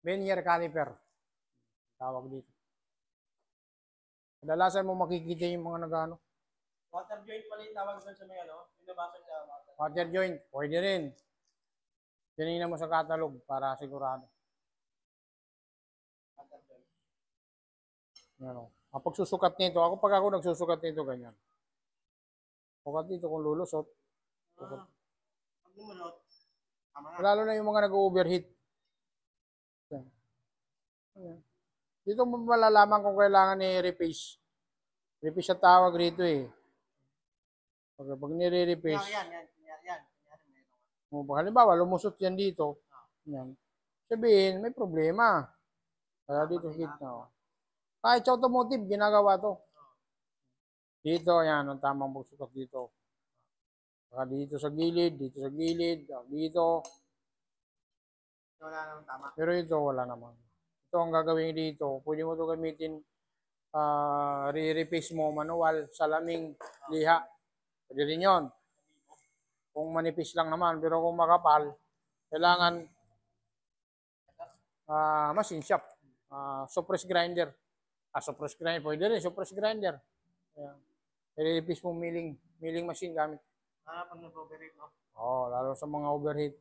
Vernier caliper. Tawag dito. Kadalasan mo makikita yung mga nagano. Water joint pala yung tawag doon sa may ano, binabasa sa water. Water joint, pwede rin. Tinignan mo sa catalog para sigurado. Water joint. Ano. Kapag susukat nito, pag ako nagsusukat nito, ganyan. Sukat dito kung lulusot. Pag lumulot, tama na. Lalo na yung mga nag-overheat. Ayan. Dito mo malalaman kung kailangan ni repace. Repace sa tawag rito eh. Pag nire-repace. Yan. Halimbawa, lumusot yan dito. Yan. Sabihin, may problema. Kaya dito gitna. Oh. Kahit sa automotive, ginagawa to. Dito, yan, ang tamang pagsukat dito. Saka dito sa gilid, dito. Wala naman tama. Pero ito, wala naman. Ito ang gagawin dito. Pwede mo ito gamitin, re-repace mo manual, salaming, liha. Pwede rin yun. Kung manipis lang naman, pero kung makapal, kailangan machine shop. Suppress grinder. Suppress grinder. Pwede rin, suppress grinder. Ayan. I-repace mo milling machine gamit. Pag nag-overheat, no? Oo, lalo sa mga overheat.